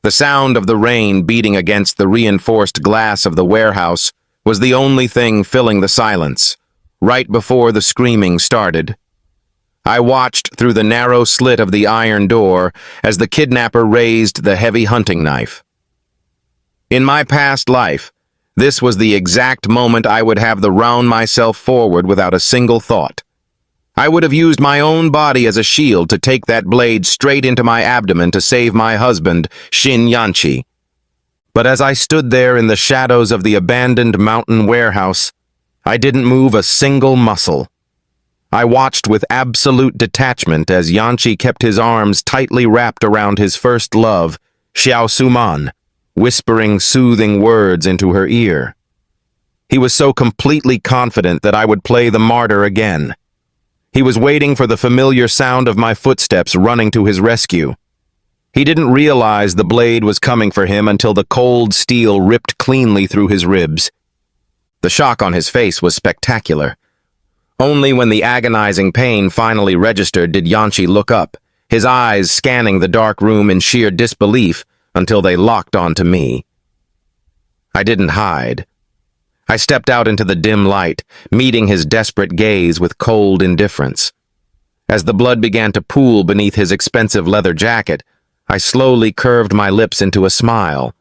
The sound of the rain beating against the reinforced glass of the warehouse was the only thing filling the silence, right before the screaming started. I watched through the narrow slit of the iron door as the kidnapper raised the heavy hunting knife. In my past life, this was the exact moment I would have round myself forward without a single thought. I would have used my own body as a shield to take that blade straight into my abdomen to save my husband, Shin Yanchi. But as I stood there in the shadows of the abandoned mountain warehouse, I didn't move a single muscle. I watched with absolute detachment as Yanchi kept his arms tightly wrapped around his first love, Xiao Suman, whispering soothing words into her ear. He was so completely confident that I would play the martyr again. He was waiting for the familiar sound of my footsteps running to his rescue. He didn't realize the blade was coming for him until the cold steel ripped cleanly through his ribs. The shock on his face was spectacular. Only when the agonizing pain finally registered did Yanchi look up, his eyes scanning the dark room in sheer disbelief until they locked onto me. I didn't hide. I stepped out into the dim light, meeting his desperate gaze with cold indifference. As the blood began to pool beneath his expensive leather jacket, I slowly curved my lips into a smile.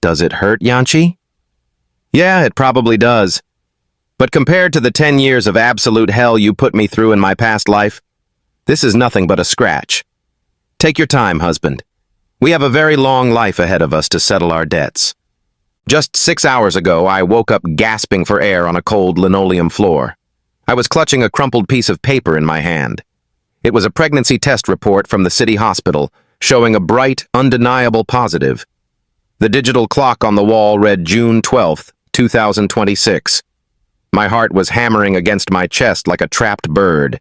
"Does it hurt, Yanchi?" "Yeah, it probably does. But compared to the 10 years of absolute hell you put me through in my past life, this is nothing but a scratch. Take your time, husband. We have a very long life ahead of us to settle our debts." Just 6 hours ago, I woke up gasping for air on a cold linoleum floor. I was clutching a crumpled piece of paper in my hand. It was a pregnancy test report from the city hospital, showing a bright, undeniable positive. The digital clock on the wall read June 12th, 2026. My heart was hammering against my chest like a trapped bird.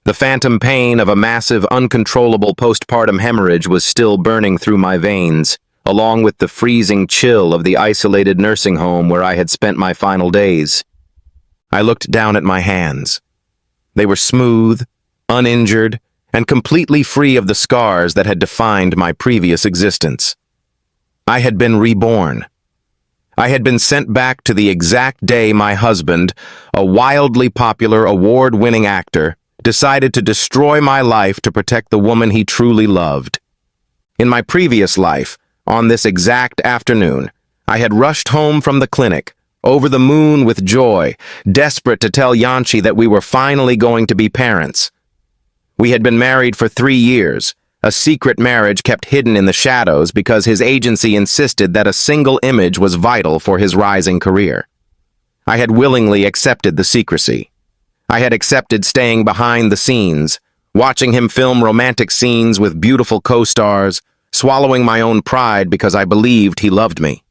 The phantom pain of a massive, uncontrollable postpartum hemorrhage was still burning through my veins, along with the freezing chill of the isolated nursing home where I had spent my final days. I looked down at my hands. They were smooth, uninjured, and completely free of the scars that had defined my previous existence. I had been reborn. I had been sent back to the exact day my husband, a wildly popular, award-winning actor, decided to destroy my life to protect the woman he truly loved. In my previous life, on this exact afternoon, I had rushed home from the clinic, over the moon with joy, desperate to tell Yanchi that we were finally going to be parents. We had been married for 3 years, a secret marriage kept hidden in the shadows because his agency insisted that a single image was vital for his rising career. I had willingly accepted the secrecy. I had accepted staying behind the scenes, watching him film romantic scenes with beautiful co-stars, swallowing my own pride because I believed he loved me.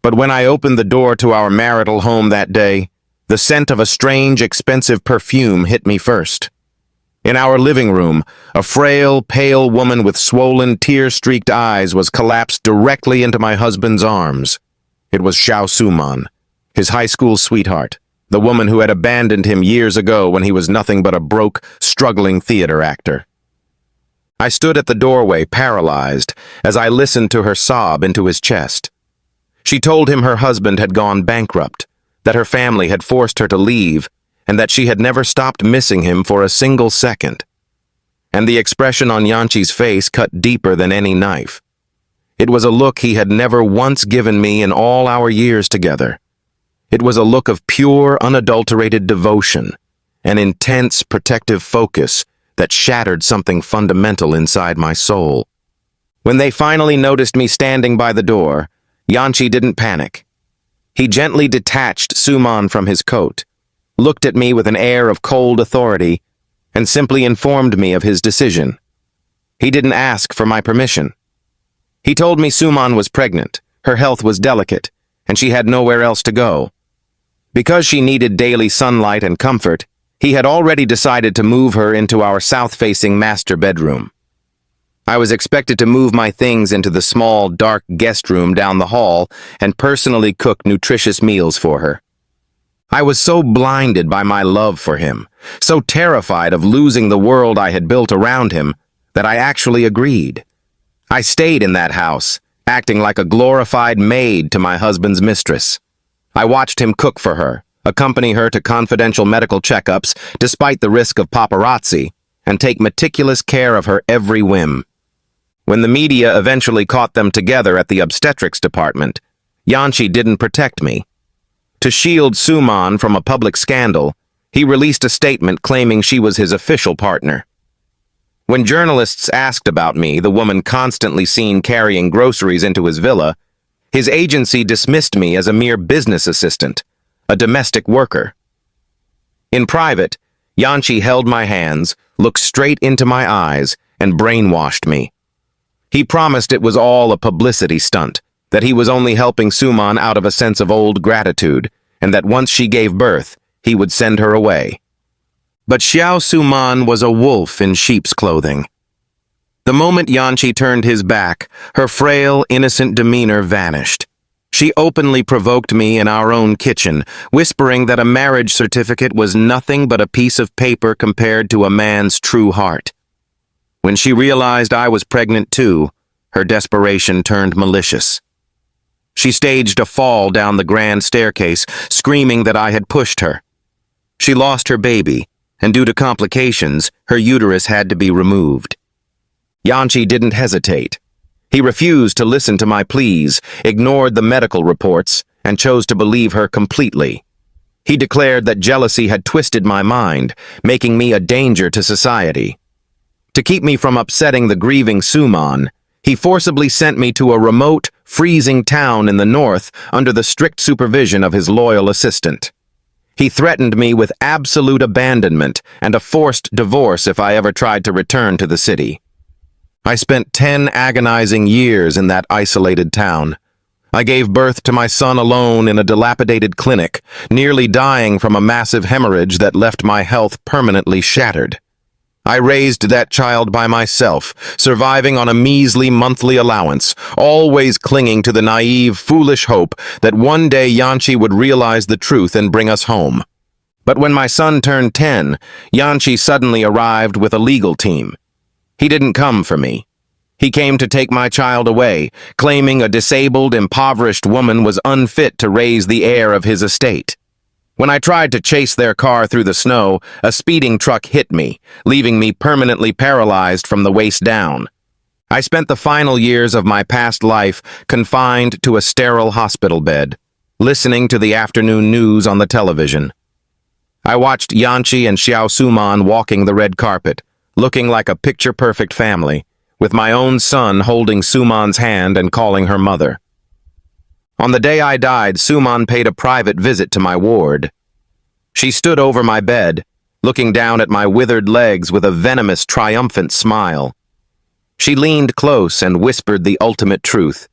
But when I opened the door to our marital home that day, the scent of a strange, expensive perfume hit me first. In our living room, a frail, pale woman with swollen, tear-streaked eyes was collapsed directly into my husband's arms. It was Xiao Suman, his high school sweetheart, the woman who had abandoned him years ago when he was nothing but a broke, struggling theater actor. I stood at the doorway, paralyzed, as I listened to her sob into his chest. She told him her husband had gone bankrupt, that her family had forced her to leave, and that she had never stopped missing him for a single second. And the expression on Yanchi's face cut deeper than any knife. It was a look he had never once given me in all our years together. It was a look of pure, unadulterated devotion, an intense, protective focus that shattered something fundamental inside my soul. When they finally noticed me standing by the door, Yanchi didn't panic. He gently detached Suman from his coat, looked at me with an air of cold authority, and simply informed me of his decision. He didn't ask for my permission. He told me Suman was pregnant, her health was delicate, and she had nowhere else to go. Because she needed daily sunlight and comfort, he had already decided to move her into our south-facing master bedroom. I was expected to move my things into the small, dark guest room down the hall and personally cook nutritious meals for her. I was so blinded by my love for him, so terrified of losing the world I had built around him, that I actually agreed. I stayed in that house, acting like a glorified maid to my husband's mistress. I watched him cook for her, accompany her to confidential medical checkups despite the risk of paparazzi, and take meticulous care of her every whim. When the media eventually caught them together at the obstetrics department, Yanchi didn't protect me. To shield Suman from a public scandal, he released a statement claiming she was his official partner. When journalists asked about me, the woman constantly seen carrying groceries into his villa, his agency dismissed me as a mere business assistant, a domestic worker. In private, Yanchi held my hands, looked straight into my eyes, and brainwashed me. He promised it was all a publicity stunt, that he was only helping Suman out of a sense of old gratitude, and that once she gave birth, he would send her away. But Xiao Suman was a wolf in sheep's clothing. The moment Yanchi turned his back, her frail, innocent demeanor vanished. She openly provoked me in our own kitchen, whispering that a marriage certificate was nothing but a piece of paper compared to a man's true heart. When she realized I was pregnant too, her desperation turned malicious. She staged a fall down the grand staircase, screaming that I had pushed her. She lost her baby, and due to complications, her uterus had to be removed. Yanchi didn't hesitate. He refused to listen to my pleas, ignored the medical reports, and chose to believe her completely. He declared that jealousy had twisted my mind, making me a danger to society. To keep me from upsetting the grieving Suman, he forcibly sent me to a remote, freezing town in the north under the strict supervision of his loyal assistant. He threatened me with absolute abandonment and a forced divorce if I ever tried to return to the city. I spent 10 agonizing years in that isolated town. I gave birth to my son alone in a dilapidated clinic, nearly dying from a massive hemorrhage that left my health permanently shattered. I raised that child by myself, surviving on a measly monthly allowance, always clinging to the naive, foolish hope that one day Yanchi would realize the truth and bring us home. But when my son turned 10, Yanchi suddenly arrived with a legal team. He didn't come for me. He came to take my child away, claiming a disabled, impoverished woman was unfit to raise the heir of his estate. When I tried to chase their car through the snow, a speeding truck hit me, leaving me permanently paralyzed from the waist down. I spent the final years of my past life confined to a sterile hospital bed, listening to the afternoon news on the television. I watched Yanchi and Xiao Suman walking the red carpet, looking like a picture-perfect family, with my own son holding Suman's hand and calling her mother. On the day I died, Suman paid a private visit to my ward. She stood over my bed, looking down at my withered legs with a venomous, triumphant smile. She leaned close and whispered the ultimate truth.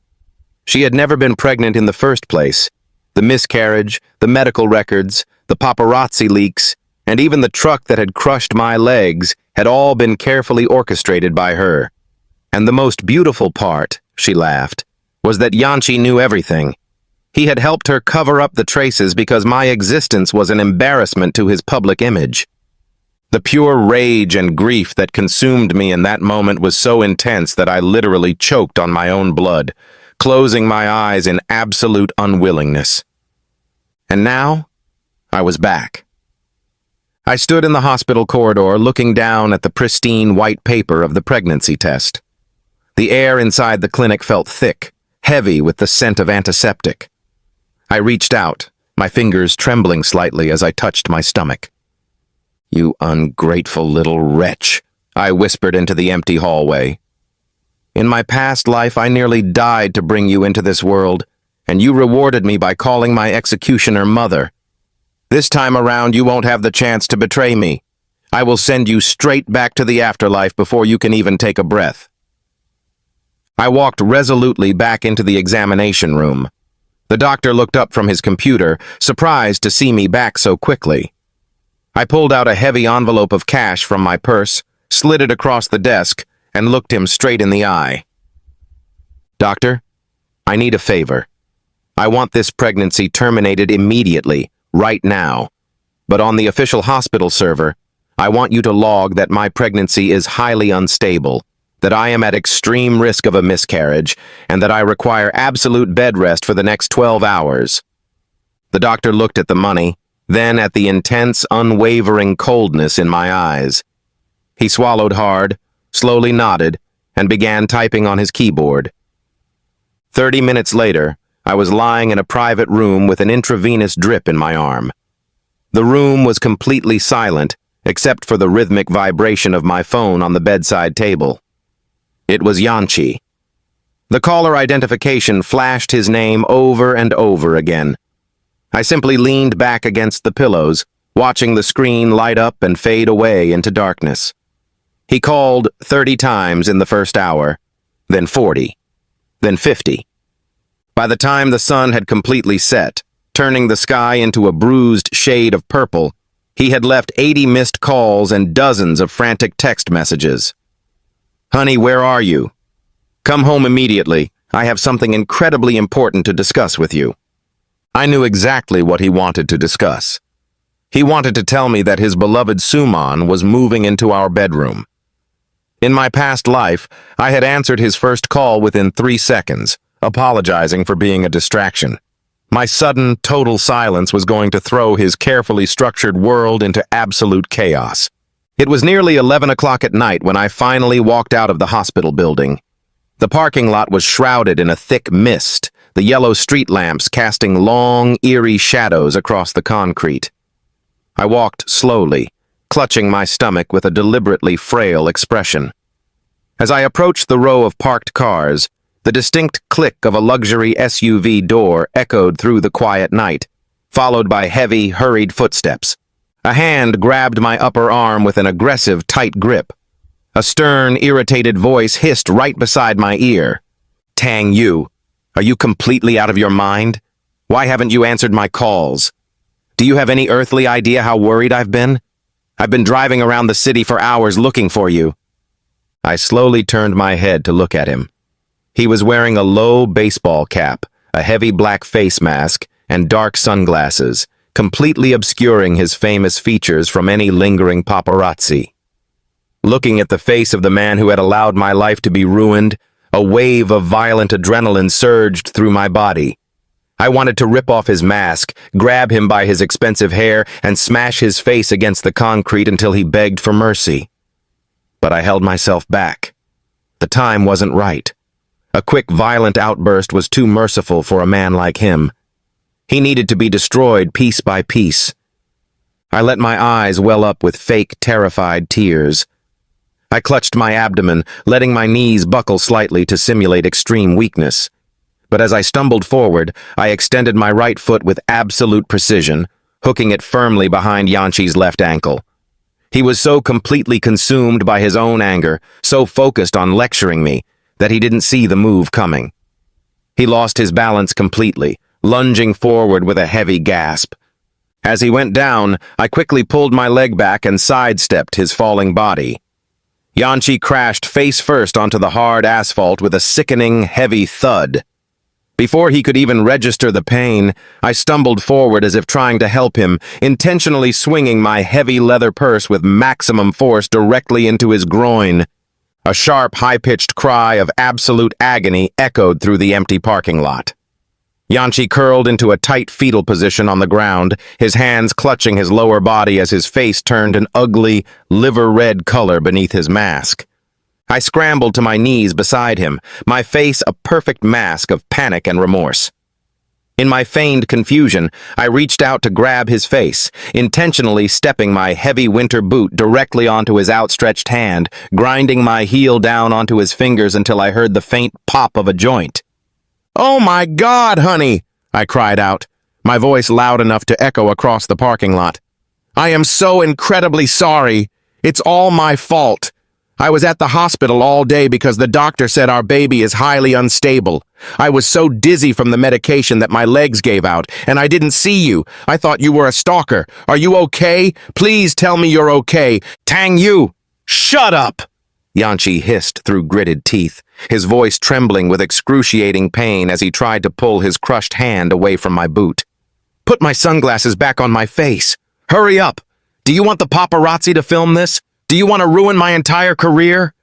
She had never been pregnant in the first place. The miscarriage, the medical records, the paparazzi leaks, and even the truck that had crushed my legs had all been carefully orchestrated by her. And the most beautiful part, she laughed, was that Yanchi knew everything. He had helped her cover up the traces because my existence was an embarrassment to his public image. The pure rage and grief that consumed me in that moment was so intense that I literally choked on my own blood, closing my eyes in absolute unwillingness. And now, I was back. I stood in the hospital corridor looking down at the pristine white paper of the pregnancy test. The air inside the clinic felt thick, heavy with the scent of antiseptic. I reached out, my fingers trembling slightly as I touched my stomach. "You ungrateful little wretch," I whispered into the empty hallway. "In my past life, I nearly died to bring you into this world, and you rewarded me by calling my executioner mother. This time around, you won't have the chance to betray me. I will send you straight back to the afterlife before you can even take a breath." I walked resolutely back into the examination room. The doctor looked up from his computer, surprised to see me back so quickly. I pulled out a heavy envelope of cash from my purse, slid it across the desk, and looked him straight in the eye. "Doctor, I need a favor. I want this pregnancy terminated immediately, right now. But on the official hospital server, I want you to log that my pregnancy is highly unstable. that I am at extreme risk of a miscarriage, and that I require absolute bed rest for the next 12 hours. The doctor looked at the money, then at the intense, unwavering coldness in my eyes. He swallowed hard, slowly nodded, and began typing on his keyboard. 30 minutes later, I was lying in a private room with an intravenous drip in my arm. The room was completely silent, except for the rhythmic vibration of my phone on the bedside table. It was Yanchi. The caller identification flashed his name over and over again. I simply leaned back against the pillows, watching the screen light up and fade away into darkness. He called 30 times in the first hour, then 40, then 50. By the time the sun had completely set, turning the sky into a bruised shade of purple, he had left 80 missed calls and dozens of frantic text messages. "Honey, where are you? Come home immediately. I have something incredibly important to discuss with you." I knew exactly what he wanted to discuss. He wanted to tell me that his beloved Suman was moving into our bedroom. In my past life, I had answered his first call within 3 seconds, apologizing for being a distraction. My sudden, total silence was going to throw his carefully structured world into absolute chaos. It was nearly 11 o'clock at night when I finally walked out of the hospital building. The parking lot was shrouded in a thick mist, the yellow street lamps casting long, eerie shadows across the concrete. I walked slowly, clutching my stomach with a deliberately frail expression. As I approached the row of parked cars, the distinct click of a luxury SUV door echoed through the quiet night, followed by heavy, hurried footsteps. A hand grabbed my upper arm with an aggressive, tight grip. A stern, irritated voice hissed right beside my ear. "Tang Yu, are you completely out of your mind? Why haven't you answered my calls? Do you have any earthly idea how worried I've been? I've been driving around the city for hours looking for you." I slowly turned my head to look at him. He was wearing a low baseball cap, a heavy black face mask, and dark sunglasses, completely obscuring his famous features from any lingering paparazzi. Looking at the face of the man who had allowed my life to be ruined, a wave of violent adrenaline surged through my body. I wanted to rip off his mask, grab him by his expensive hair, and smash his face against the concrete until he begged for mercy. But I held myself back. The time wasn't right. A quick, violent outburst was too merciful for a man like him. He needed to be destroyed piece by piece. I let my eyes well up with fake, terrified tears. I clutched my abdomen, letting my knees buckle slightly to simulate extreme weakness. But as I stumbled forward, I extended my right foot with absolute precision, hooking it firmly behind Yanchi's left ankle. He was so completely consumed by his own anger, so focused on lecturing me, that he didn't see the move coming. He lost his balance completely, lunging forward with a heavy gasp. As he went down, I quickly pulled my leg back and sidestepped his falling body. Yanchi crashed face first onto the hard asphalt with a sickening, heavy thud. Before he could even register the pain, I stumbled forward as if trying to help him, intentionally swinging my heavy leather purse with maximum force directly into his groin. A sharp, high-pitched cry of absolute agony echoed through the empty parking lot. Yanchi curled into a tight fetal position on the ground, his hands clutching his lower body as his face turned an ugly, liver-red color beneath his mask. I scrambled to my knees beside him, my face a perfect mask of panic and remorse. In my feigned confusion, I reached out to grab his face, intentionally stepping my heavy winter boot directly onto his outstretched hand, grinding my heel down onto his fingers until I heard the faint pop of a joint. "Oh my God, honey!" I cried out, my voice loud enough to echo across the parking lot. "I am so incredibly sorry. It's all my fault. I was at the hospital all day because the doctor said our baby is highly unstable. I was so dizzy from the medication that my legs gave out, and I didn't see you. I thought you were a stalker. Are you okay? Please tell me you're okay. Tang Yu!" "Shut up!" Yanchi hissed through gritted teeth, his voice trembling with excruciating pain as he tried to pull his crushed hand away from my boot. "Put my sunglasses back on my face. Hurry up! Do you want the paparazzi to film this? Do you want to ruin my entire career?"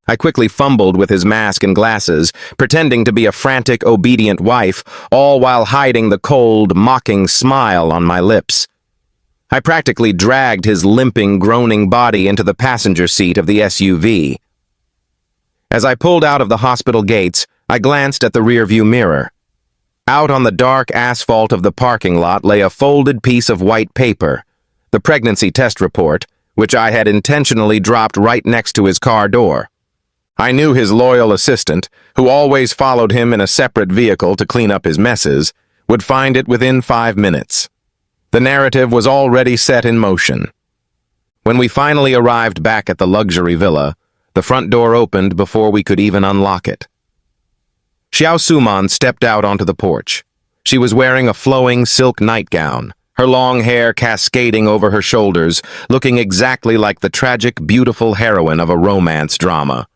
I quickly fumbled with his mask and glasses, pretending to be a frantic, obedient wife, all while hiding the cold, mocking smile on my lips. I practically dragged his limping, groaning body into the passenger seat of the SUV. As I pulled out of the hospital gates, I glanced at the rearview mirror. Out on the dark asphalt of the parking lot lay a folded piece of white paper, the pregnancy test report, which I had intentionally dropped right next to his car door. I knew his loyal assistant, who always followed him in a separate vehicle to clean up his messes, would find it within 5 minutes. The narrative was already set in motion. When we finally arrived back at the luxury villa, the front door opened before we could even unlock it. Xiao Suman stepped out onto the porch. She was wearing a flowing silk nightgown, her long hair cascading over her shoulders, looking exactly like the tragic, beautiful heroine of a romance drama.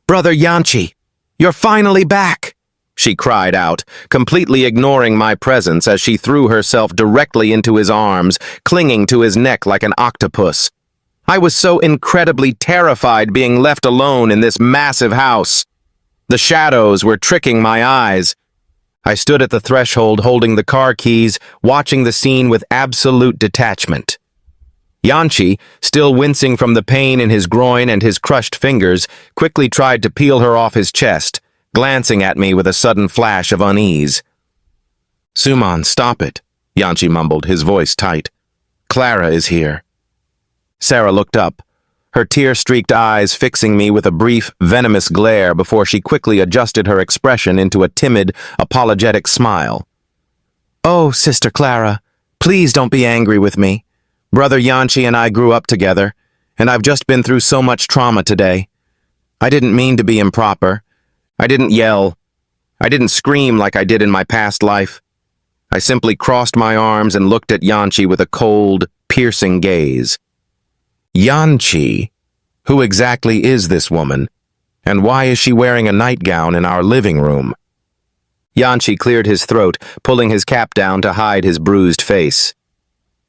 "Brother Yanchi, you're finally back!" she cried out, completely ignoring my presence as she threw herself directly into his arms, clinging to his neck like an octopus. I was so incredibly terrified being left alone in this massive house. The shadows were tricking my eyes. I stood at the threshold holding the car keys, watching the scene with absolute detachment. Yanchi, still wincing from the pain in his groin and his crushed fingers, quickly tried to peel her off his chest, glancing at me with a sudden flash of unease. "Suman, stop it," Yanchi mumbled, his voice tight. "Clara is here." Sarah looked up, her tear-streaked eyes fixing me with a brief, venomous glare before she quickly adjusted her expression into a timid, apologetic smile. "Oh, Sister Clara, please don't be angry with me. Brother Yanchi and I grew up together, and I've just been through so much trauma today. I didn't mean to be improper. I didn't yell. I didn't scream like I did in my past life. I simply crossed my arms and looked at Yanchi with a cold, piercing gaze." Yanchi? Who exactly is this woman? And why is she wearing a nightgown in our living room? Yanchi cleared his throat, pulling his cap down to hide his bruised face.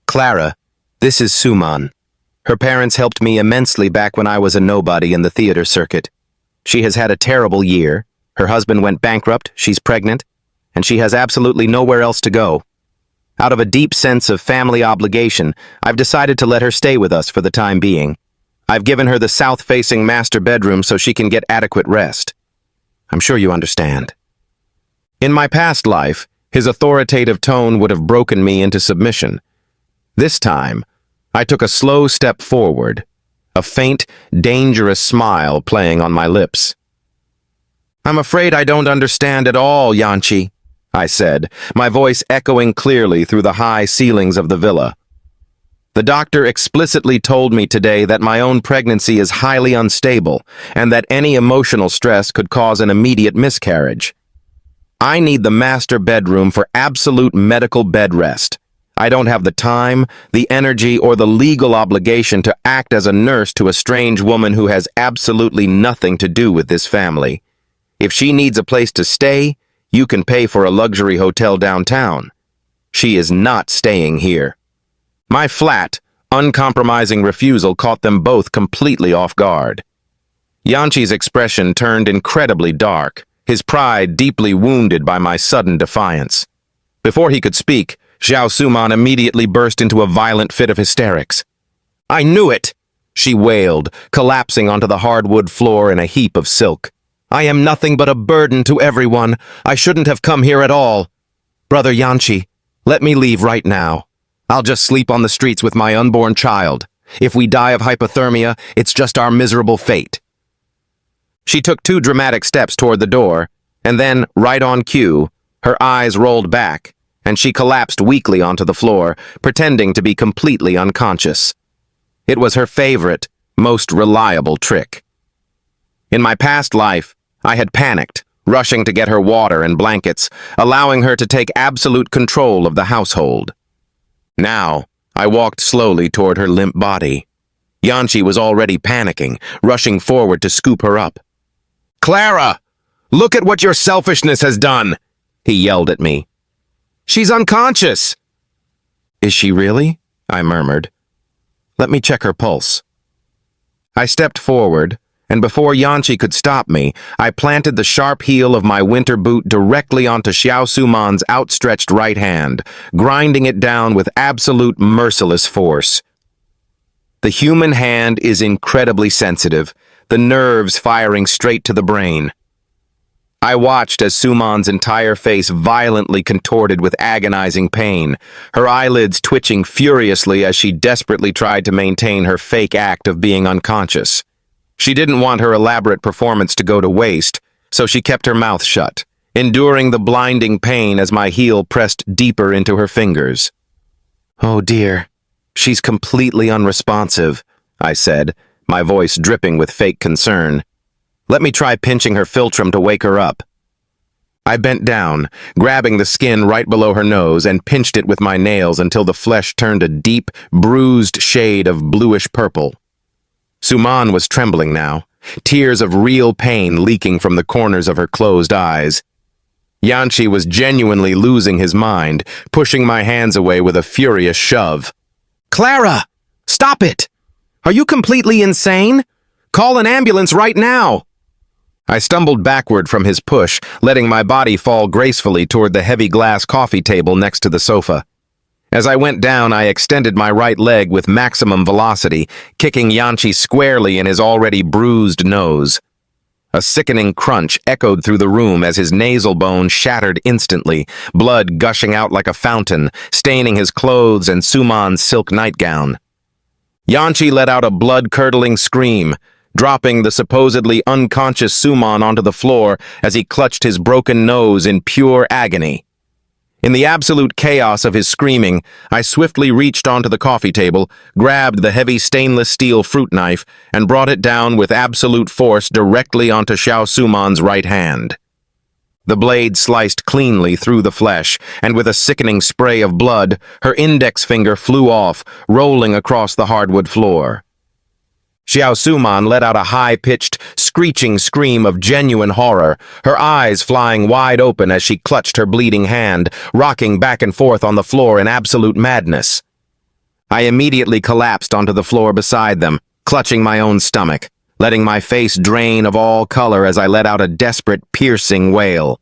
"Clara, this is Suman. Her parents helped me immensely back when I was a nobody in the theater circuit. She has had a terrible year. Her husband went bankrupt, she's pregnant, and she has absolutely nowhere else to go. Out of a deep sense of family obligation, I've decided to let her stay with us for the time being. I've given her the south-facing master bedroom so she can get adequate rest. I'm sure you understand." In my past life, his authoritative tone would have broken me into submission. This time, I took a slow step forward, a faint, dangerous smile playing on my lips. "I'm afraid I don't understand at all, Yanchi," I said, my voice echoing clearly through the high ceilings of the villa. "The doctor explicitly told me today that my own pregnancy is highly unstable and that any emotional stress could cause an immediate miscarriage. I need the master bedroom for absolute medical bed rest. I don't have the time, the energy, or the legal obligation to act as a nurse to a strange woman who has absolutely nothing to do with this family. If she needs a place to stay, you can pay for a luxury hotel downtown. She is not staying here." My flat, uncompromising refusal caught them both completely off guard. Yanchi's expression turned incredibly dark, his pride deeply wounded by my sudden defiance. Before he could speak, Xiao Suman immediately burst into a violent fit of hysterics. "I knew it!" she wailed, collapsing onto the hardwood floor in a heap of silk. "I am nothing but a burden to everyone. I shouldn't have come here at all. Brother Yanchi, let me leave right now. I'll just sleep on the streets with my unborn child. If we die of hypothermia, it's just our miserable fate." She took 2 dramatic steps toward the door, and then, right on cue, her eyes rolled back, and she collapsed weakly onto the floor, pretending to be completely unconscious. It was her favorite, most reliable trick. In my past life, I had panicked, rushing to get her water and blankets, allowing her to take absolute control of the household. Now, I walked slowly toward her limp body. Yanchi was already panicking, rushing forward to scoop her up. "Clara! Look at what your selfishness has done!" he yelled at me. "She's unconscious!" "Is she really?" I murmured. "Let me check her pulse." I stepped forward, and before Yanchi could stop me, I planted the sharp heel of my winter boot directly onto Xiao Suman's outstretched right hand, grinding it down with absolute merciless force. The human hand is incredibly sensitive, the nerves firing straight to the brain. I watched as Suman's entire face violently contorted with agonizing pain, her eyelids twitching furiously as she desperately tried to maintain her fake act of being unconscious. She didn't want her elaborate performance to go to waste, so she kept her mouth shut, enduring the blinding pain as my heel pressed deeper into her fingers. "Oh dear, she's completely unresponsive," I said, my voice dripping with fake concern. "Let me try pinching her philtrum to wake her up." I bent down, grabbing the skin right below her nose, and pinched it with my nails until the flesh turned a deep, bruised shade of bluish-purple. Suman was trembling now, tears of real pain leaking from the corners of her closed eyes. Yanchi was genuinely losing his mind, pushing my hands away with a furious shove. "Clara! Stop it! Are you completely insane? Call an ambulance right now!" I stumbled backward from his push, letting my body fall gracefully toward the heavy glass coffee table next to the sofa. As I went down, I extended my right leg with maximum velocity, kicking Yanchi squarely in his already bruised nose. A sickening crunch echoed through the room as his nasal bone shattered instantly, blood gushing out like a fountain, staining his clothes and Suman's silk nightgown. Yanchi let out a blood-curdling scream, dropping the supposedly unconscious Suman onto the floor as he clutched his broken nose in pure agony. In the absolute chaos of his screaming, I swiftly reached onto the coffee table, grabbed the heavy stainless steel fruit knife, and brought it down with absolute force directly onto Xiao Suman's right hand. The blade sliced cleanly through the flesh, and with a sickening spray of blood, her index finger flew off, rolling across the hardwood floor. Xiao Suman let out a high-pitched, screeching scream of genuine horror, her eyes flying wide open as she clutched her bleeding hand, rocking back and forth on the floor in absolute madness. I immediately collapsed onto the floor beside them, clutching my own stomach, letting my face drain of all color as I let out a desperate, piercing wail.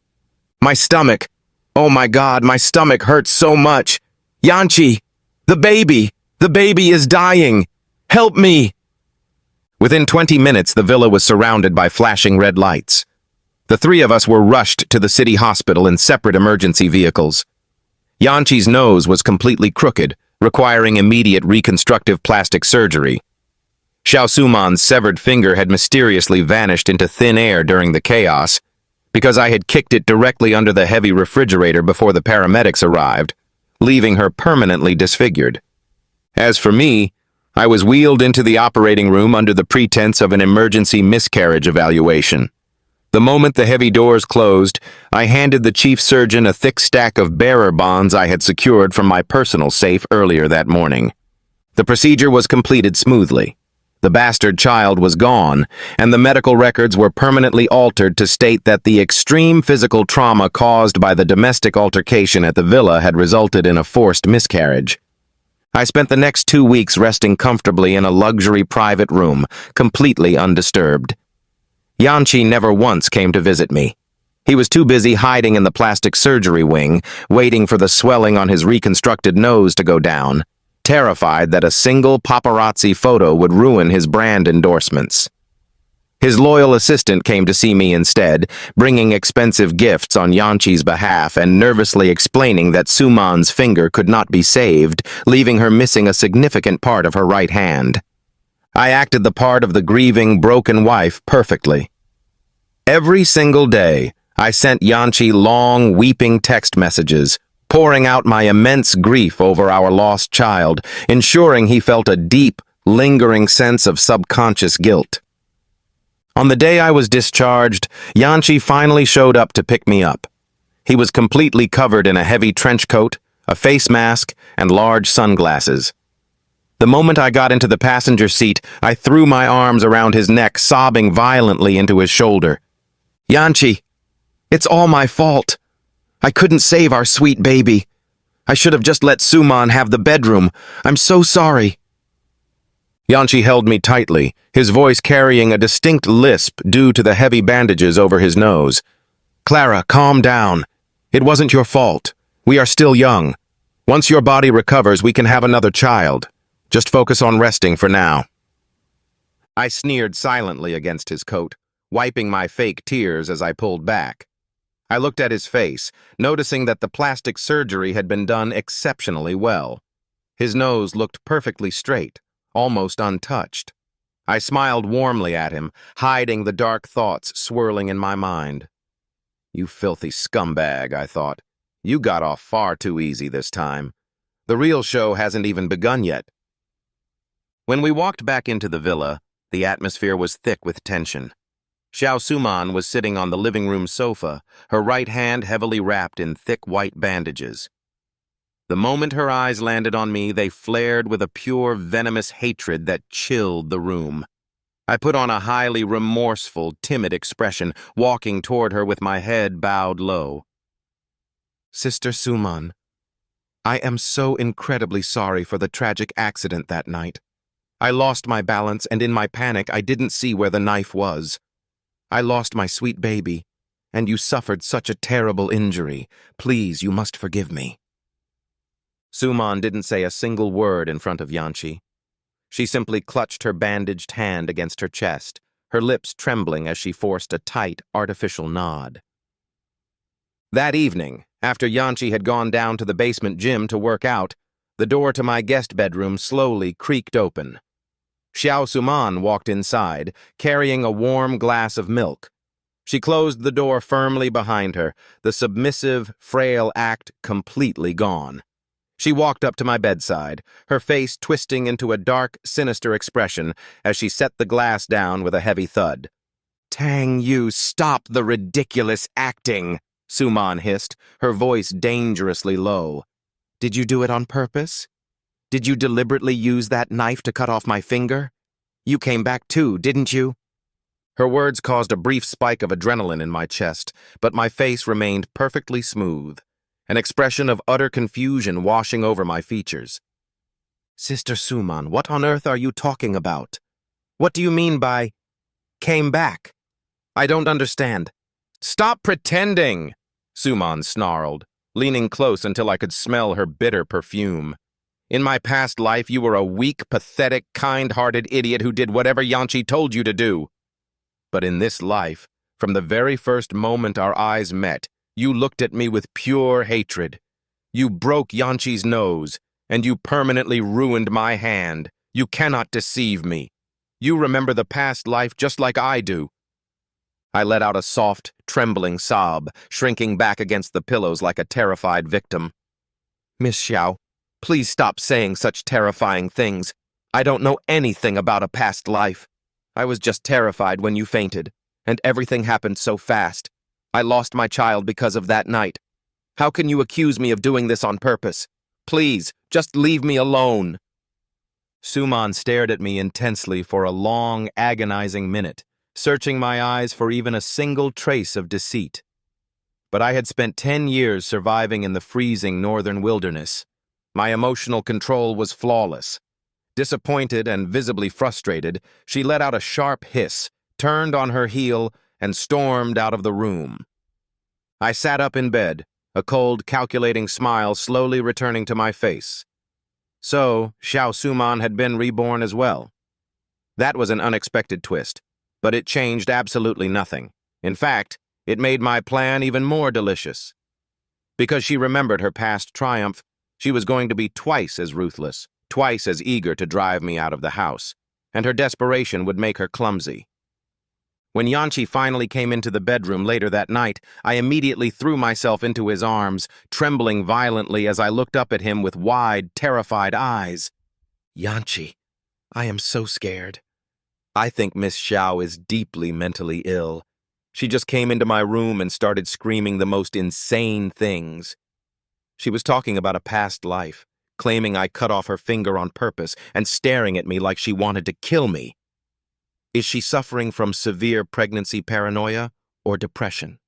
"My stomach! Oh my God, my stomach hurts so much! Yanchi! The baby! The baby is dying! Help me!" Within 20 minutes, the villa was surrounded by flashing red lights. The three of us were rushed to the city hospital in separate emergency vehicles. Yanchi's nose was completely crooked, requiring immediate reconstructive plastic surgery. Xiao Suman's severed finger had mysteriously vanished into thin air during the chaos, because I had kicked it directly under the heavy refrigerator before the paramedics arrived, leaving her permanently disfigured. As for me, I was wheeled into the operating room under the pretense of an emergency miscarriage evaluation. The moment the heavy doors closed, I handed the chief surgeon a thick stack of bearer bonds I had secured from my personal safe earlier that morning. The procedure was completed smoothly. The bastard child was gone, and the medical records were permanently altered to state that the extreme physical trauma caused by the domestic altercation at the villa had resulted in a forced miscarriage. I spent the next 2 weeks resting comfortably in a luxury private room, completely undisturbed. Yanchi never once came to visit me. He was too busy hiding in the plastic surgery wing, waiting for the swelling on his reconstructed nose to go down, terrified that a single paparazzi photo would ruin his brand endorsements. His loyal assistant came to see me instead, bringing expensive gifts on Yanchi's behalf and nervously explaining that Suman's finger could not be saved, leaving her missing a significant part of her right hand. I acted the part of the grieving, broken wife perfectly. Every single day, I sent Yanchi long, weeping text messages, pouring out my immense grief over our lost child, ensuring he felt a deep, lingering sense of subconscious guilt. On the day I was discharged, Yanchi finally showed up to pick me up. He was completely covered in a heavy trench coat, a face mask, and large sunglasses. The moment I got into the passenger seat, I threw my arms around his neck, sobbing violently into his shoulder. "Yanchi, it's all my fault. I couldn't save our sweet baby. I should have just let Suman have the bedroom. I'm so sorry." Yanchi held me tightly, his voice carrying a distinct lisp due to the heavy bandages over his nose. "Clara, calm down. It wasn't your fault. We are still young. Once your body recovers, we can have another child. Just focus on resting for now." I sneered silently against his coat, wiping my fake tears as I pulled back. I looked at his face, noticing that the plastic surgery had been done exceptionally well. His nose looked perfectly straight, almost untouched. I smiled warmly at him, hiding the dark thoughts swirling in my mind. "You filthy scumbag," I thought. "You got off far too easy this time. The real show hasn't even begun yet." When we walked back into the villa, the atmosphere was thick with tension. Xiao Suman was sitting on the living room sofa, her right hand heavily wrapped in thick white bandages. The moment her eyes landed on me, they flared with a pure, venomous hatred that chilled the room. I put on a highly remorseful, timid expression, walking toward her with my head bowed low. "Sister Suman, I am so incredibly sorry for the tragic accident that night. I lost my balance, and in my panic, I didn't see where the knife was. I lost my sweet baby, and you suffered such a terrible injury. Please, you must forgive me." Suman didn't say a single word in front of Yanchi. She simply clutched her bandaged hand against her chest, her lips trembling as she forced a tight, artificial nod. That evening, after Yanchi had gone down to the basement gym to work out, the door to my guest bedroom slowly creaked open. Xiao Suman walked inside, carrying a warm glass of milk. She closed the door firmly behind her, the submissive, frail act completely gone. She walked up to my bedside, her face twisting into a dark, sinister expression as she set the glass down with a heavy thud. "Tang Yu, stop the ridiculous acting," Suman hissed, her voice dangerously low. "Did you do it on purpose? Did you deliberately use that knife to cut off my finger? You came back too, didn't you?" Her words caused a brief spike of adrenaline in my chest, but my face remained perfectly smooth, an expression of utter confusion washing over my features. "Sister Suman, what on earth are you talking about? What do you mean by came back? I don't understand." "Stop pretending," Suman snarled, leaning close until I could smell her bitter perfume. "In my past life, you were a weak, pathetic, kind-hearted idiot who did whatever Yanchi told you to do. But in this life, from the very first moment our eyes met, you looked at me with pure hatred. You broke Yanchi's nose, and you permanently ruined my hand. You cannot deceive me. You remember the past life just like I do." I let out a soft, trembling sob, shrinking back against the pillows like a terrified victim. "Miss Xiao, please stop saying such terrifying things. I don't know anything about a past life. I was just terrified when you fainted, and everything happened so fast. I lost my child because of that night. How can you accuse me of doing this on purpose? Please, just leave me alone." Suman stared at me intensely for a long, agonizing minute, searching my eyes for even a single trace of deceit. But I had spent 10 years surviving in the freezing northern wilderness. My emotional control was flawless. Disappointed and visibly frustrated, she let out a sharp hiss, turned on her heel, and stormed out of the room. I sat up in bed, a cold, calculating smile slowly returning to my face. So, Xiao Suman had been reborn as well. That was an unexpected twist, but it changed absolutely nothing. In fact, it made my plan even more delicious. Because she remembered her past triumph, she was going to be twice as ruthless, twice as eager to drive me out of the house, and her desperation would make her clumsy. When Yanchi finally came into the bedroom later that night, I immediately threw myself into his arms, trembling violently as I looked up at him with wide, terrified eyes. "Yanchi, I am so scared. I think Miss Xiao is deeply mentally ill. She just came into my room and started screaming the most insane things. She was talking about a past life, claiming I cut off her finger on purpose and staring at me like she wanted to kill me. Is she suffering from severe pregnancy paranoia or depression?"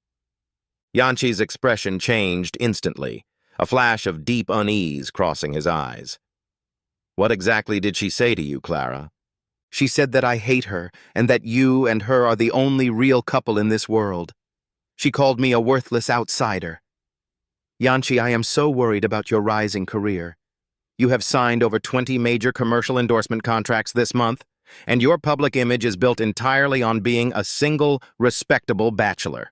Yanchi's expression changed instantly, a flash of deep unease crossing his eyes. "What exactly did she say to you, Clara? She said that I hate her and that you and her are the only real couple in this world. She called me a worthless outsider. Yanchi, I am so worried about your rising career. You have signed over 20 major commercial endorsement contracts this month, and your public image is built entirely on being a single, respectable bachelor.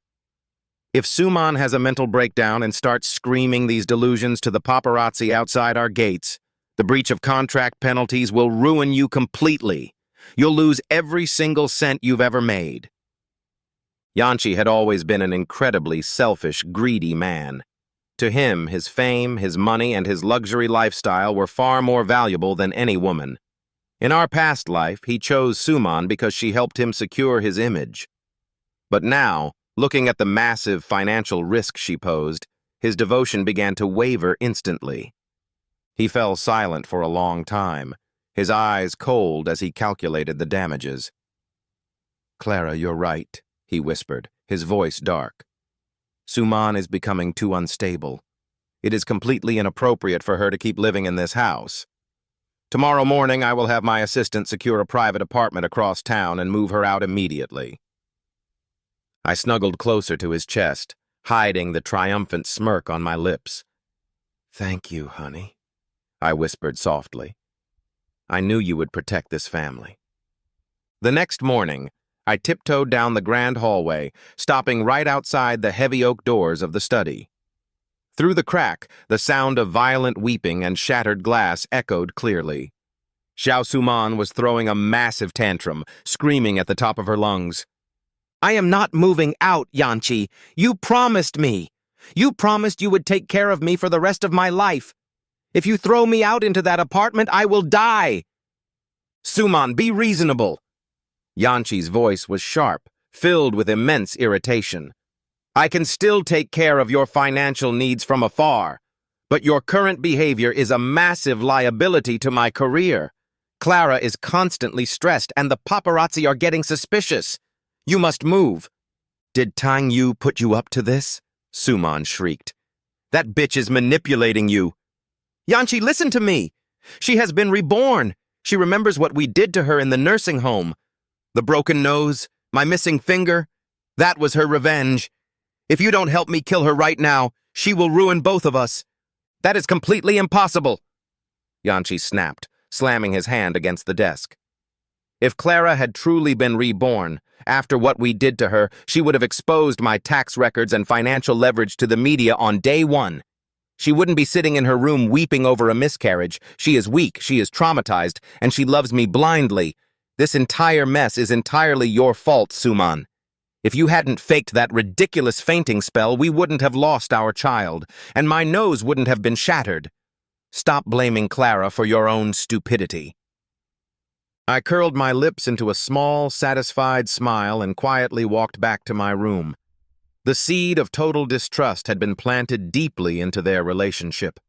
If Suman has a mental breakdown and starts screaming these delusions to the paparazzi outside our gates, the breach of contract penalties will ruin you completely. You'll lose every single cent you've ever made. Yanchi had always been an incredibly selfish, greedy man. To him, his fame, his money, and his luxury lifestyle were far more valuable than any woman. In our past life, he chose Suman because she helped him secure his image. But now, looking at the massive financial risk she posed, his devotion began to waver instantly. He fell silent for a long time, his eyes cold as he calculated the damages. "Clara, you're right," he whispered, his voice dark. "Suman is becoming too unstable. It is completely inappropriate for her to keep living in this house. Tomorrow morning, I will have my assistant secure a private apartment across town and move her out immediately." I snuggled closer to his chest, hiding the triumphant smirk on my lips. "Thank you, honey," I whispered softly. "I knew you would protect this family." The next morning, I tiptoed down the grand hallway, stopping right outside the heavy oak doors of the study. Through the crack, the sound of violent weeping and shattered glass echoed clearly. Xiao Suman was throwing a massive tantrum, screaming at the top of her lungs. "I am not moving out, Yanchi. You promised me. You promised you would take care of me for the rest of my life. If you throw me out into that apartment, I will die." "Suman, be reasonable." Yanchi's voice was sharp, filled with immense irritation. "I can still take care of your financial needs from afar, but your current behavior is a massive liability to my career. Clara is constantly stressed, and the paparazzi are getting suspicious. You must move." "Did Tang Yu put you up to this?" Suman shrieked. "That bitch is manipulating you." "Yanchi, listen to me. She has been reborn. She remembers what we did to her in the nursing home. The broken nose, my missing finger, that was her revenge. If you don't help me kill her right now, she will ruin both of us. That is completely impossible." Yanchi snapped, slamming his hand against the desk. "If Clara had truly been reborn, after what we did to her, she would have exposed my tax records and financial leverage to the media on day one. She wouldn't be sitting in her room weeping over a miscarriage. She is weak, she is traumatized, and she loves me blindly. This entire mess is entirely your fault, Suman. If you hadn't faked that ridiculous fainting spell, we wouldn't have lost our child, and my nose wouldn't have been shattered. Stop blaming Clara for your own stupidity." I curled my lips into a small, satisfied smile and quietly walked back to my room. The seed of total distrust had been planted deeply into their relationship.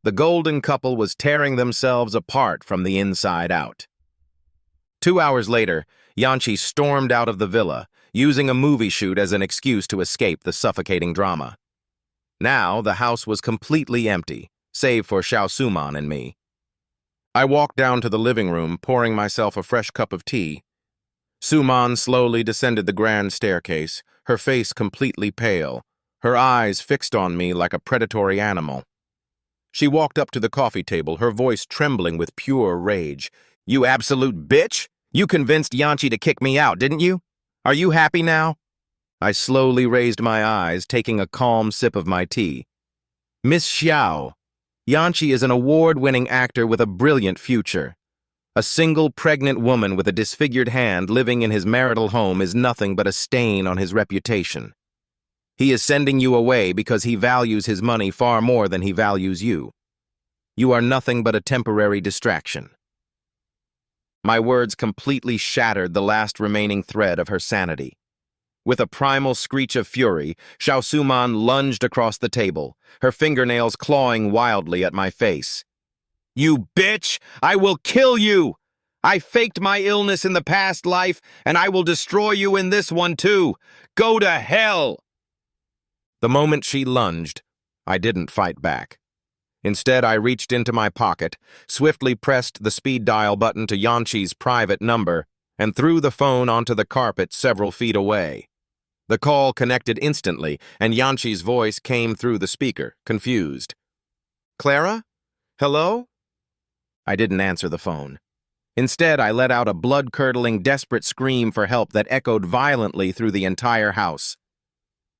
The golden couple was tearing themselves apart from the inside out. 2 hours later, Yanchi stormed out of the villa, using a movie shoot as an excuse to escape the suffocating drama. Now, the house was completely empty, save for Xiao Suman and me. I walked down to the living room, pouring myself a fresh cup of tea. Suman slowly descended the grand staircase, her face completely pale, her eyes fixed on me like a predatory animal. She walked up to the coffee table, her voice trembling with pure rage. "You absolute bitch! You convinced Yanchi to kick me out, didn't you? Are you happy now?" I slowly raised my eyes, taking a calm sip of my tea. "Miss Xiao, Yanchi is an award-winning actor with a brilliant future. A single pregnant woman with a disfigured hand living in his marital home is nothing but a stain on his reputation. He is sending you away because he values his money far more than he values you. You are nothing but a temporary distraction." My words completely shattered the last remaining thread of her sanity. With a primal screech of fury, Xiao Suman lunged across the table, her fingernails clawing wildly at my face. "You bitch! I will kill you! I faked my illness in the past life, and I will destroy you in this one too! Go to hell!" The moment she lunged, I didn't fight back. Instead, I reached into my pocket, swiftly pressed the speed dial button to Yanchi's private number, and threw the phone onto the carpet several feet away. The call connected instantly, and Yanchi's voice came through the speaker, confused. "Clara? Hello?" I didn't answer the phone. Instead, I let out a blood-curdling, desperate scream for help that echoed violently through the entire house.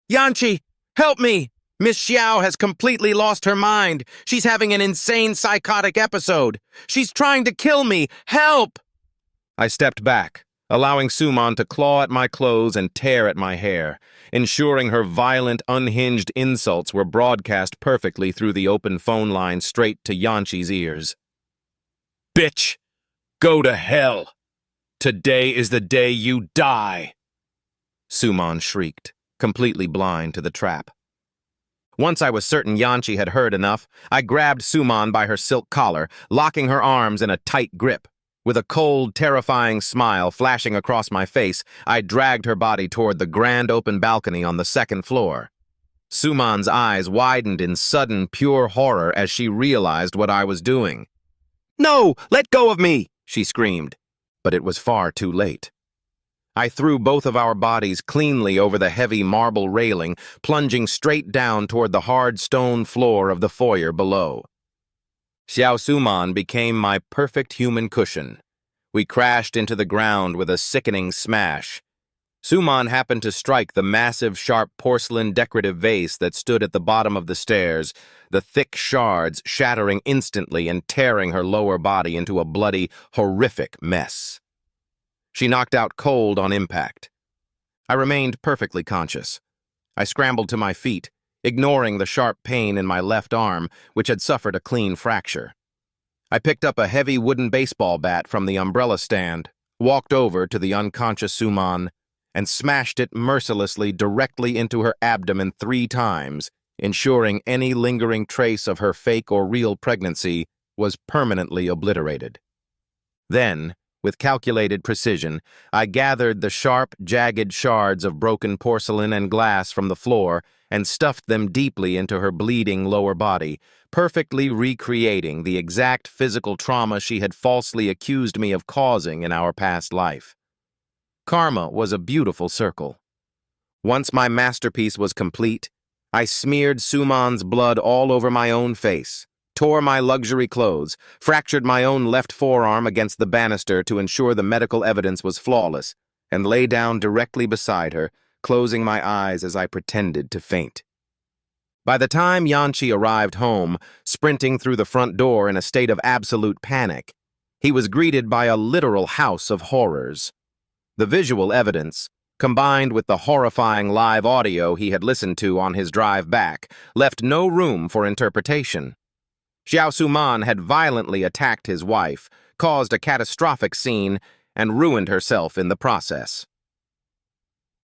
"Yanchi, help me! Miss Xiao has completely lost her mind. She's having an insane psychotic episode. She's trying to kill me. Help!" I stepped back, allowing Suman to claw at my clothes and tear at my hair, ensuring her violent, unhinged insults were broadcast perfectly through the open phone line straight to Yanchi's ears. "Bitch! Go to hell! Today is the day you die!" Suman shrieked, completely blind to the trap. Once I was certain Yanchi had heard enough, I grabbed Suman by her silk collar, locking her arms in a tight grip. With a cold, terrifying smile flashing across my face, I dragged her body toward the grand open balcony on the second floor. Suman's eyes widened in sudden, pure horror as she realized what I was doing. "No! Let go of me!" she screamed. But it was far too late. I threw both of our bodies cleanly over the heavy marble railing, plunging straight down toward the hard stone floor of the foyer below. Xiao Suman became my perfect human cushion. We crashed into the ground with a sickening smash. Suman happened to strike the massive, sharp porcelain decorative vase that stood at the bottom of the stairs, the thick shards shattering instantly and tearing her lower body into a bloody, horrific mess. She knocked out cold on impact. I remained perfectly conscious. I scrambled to my feet, ignoring the sharp pain in my left arm, which had suffered a clean fracture. I picked up a heavy wooden baseball bat from the umbrella stand, walked over to the unconscious Suman, and smashed it mercilessly directly into her abdomen 3 times, ensuring any lingering trace of her fake or real pregnancy was permanently obliterated. Then, with calculated precision, I gathered the sharp, jagged shards of broken porcelain and glass from the floor and stuffed them deeply into her bleeding lower body, perfectly recreating the exact physical trauma she had falsely accused me of causing in our past life. Karma was a beautiful circle. Once my masterpiece was complete, I smeared Suman's blood all over my own face, tore my luxury clothes, fractured my own left forearm against the banister to ensure the medical evidence was flawless, and lay down directly beside her, closing my eyes as I pretended to faint. By the time Yanchi arrived home, sprinting through the front door in a state of absolute panic, he was greeted by a literal house of horrors. The visual evidence, combined with the horrifying live audio he had listened to on his drive back, left no room for interpretation. Xiao Suman had violently attacked his wife, caused a catastrophic scene, and ruined herself in the process.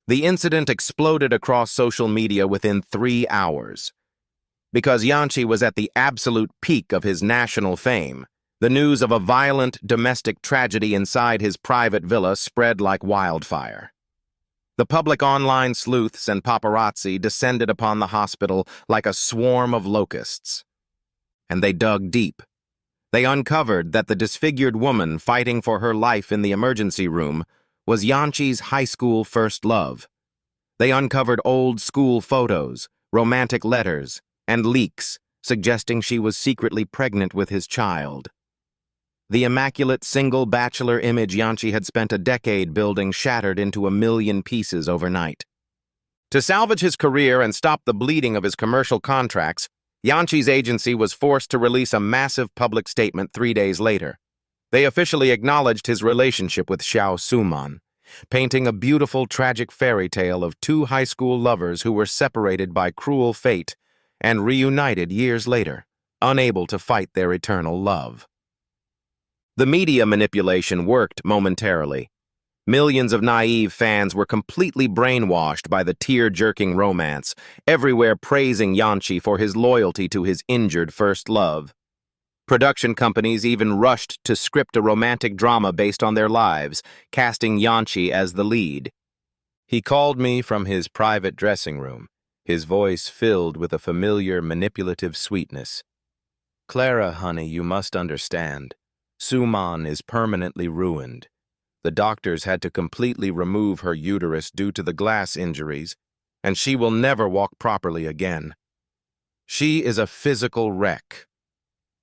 The incident exploded across social media within 3 hours. Because Yanchi was at the absolute peak of his national fame, the news of a violent domestic tragedy inside his private villa spread like wildfire. The public online sleuths and paparazzi descended upon the hospital like a swarm of locusts. And they dug deep. They uncovered that the disfigured woman fighting for her life in the emergency room was Yanchi's high school first love. They uncovered old school photos, romantic letters, and leaks suggesting she was secretly pregnant with his child. The immaculate single bachelor image Yanchi had spent a decade building shattered into 1,000,000 pieces overnight. To salvage his career and stop the bleeding of his commercial contracts, Yanchi's agency was forced to release a massive public statement 3 days later. They officially acknowledged his relationship with Xiao Suman, painting a beautiful, tragic fairy tale of 2 high school lovers who were separated by cruel fate and reunited years later, unable to fight their eternal love. The media manipulation worked momentarily. Millions of naive fans were completely brainwashed by the tear-jerking romance, everywhere praising Yanchi for his loyalty to his injured first love. Production companies even rushed to script a romantic drama based on their lives, casting Yanchi as the lead. He called me from his private dressing room, his voice filled with a familiar, manipulative sweetness. Clara, honey, you must understand. Suman is permanently ruined. The doctors had to completely remove her uterus due to the glass injuries, and she will never walk properly again. She is a physical wreck.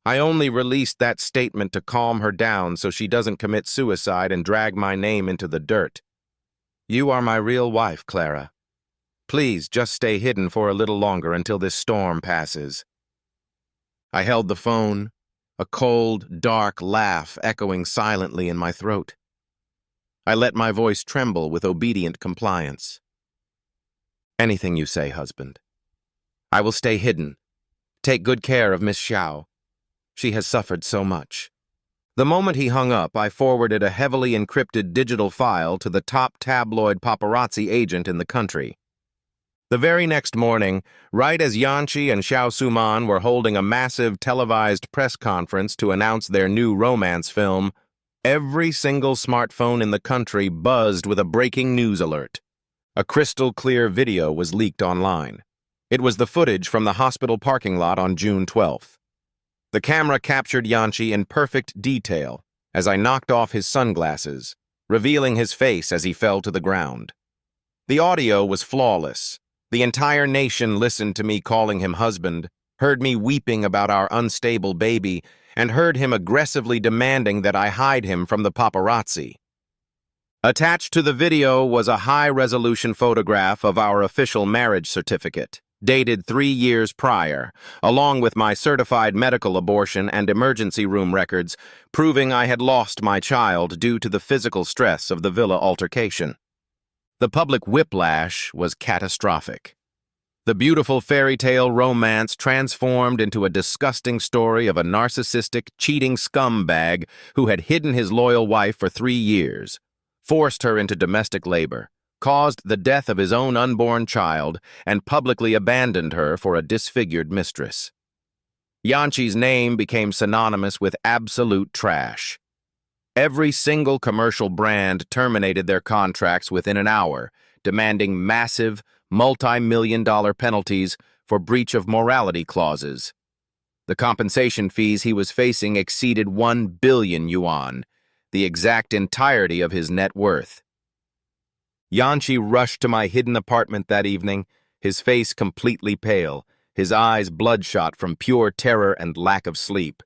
I only released that statement to calm her down so she doesn't commit suicide and drag my name into the dirt. You are my real wife, Clara. Please just stay hidden for a little longer until this storm passes. I held the phone, a cold, dark laugh echoing silently in my throat. I let my voice tremble with obedient compliance. Anything you say, husband. I will stay hidden. Take good care of Miss Xiao. She has suffered so much. The moment he hung up, I forwarded a heavily encrypted digital file to the top tabloid paparazzi agent in the country. The very next morning, right as Yanchi and Xiao Suman were holding a massive televised press conference to announce their new romance film, every single smartphone in the country buzzed with a breaking news alert. A crystal-clear video was leaked online. It was the footage from the hospital parking lot on June 12th. The camera captured Yanchi in perfect detail as I knocked off his sunglasses, revealing his face as he fell to the ground. The audio was flawless. The entire nation listened to me calling him husband, heard me weeping about our unstable baby, and heard him aggressively demanding that I hide him from the paparazzi. Attached to the video was a high-resolution photograph of our official marriage certificate, dated 3 years prior, along with my certified medical abortion and emergency room records, proving I had lost my child due to the physical stress of the villa altercation. The public whiplash was catastrophic. The beautiful fairy tale romance transformed into a disgusting story of a narcissistic, cheating scumbag who had hidden his loyal wife for 3 years, forced her into domestic labor, caused the death of his own unborn child, and publicly abandoned her for a disfigured mistress. Yanchi's name became synonymous with absolute trash. Every single commercial brand terminated their contracts within an hour, demanding massive, multi-million-dollar penalties for breach of morality clauses. The compensation fees he was facing exceeded 1 billion yuan, the exact entirety of his net worth. Yanchi rushed to my hidden apartment that evening, his face completely pale, his eyes bloodshot from pure terror and lack of sleep.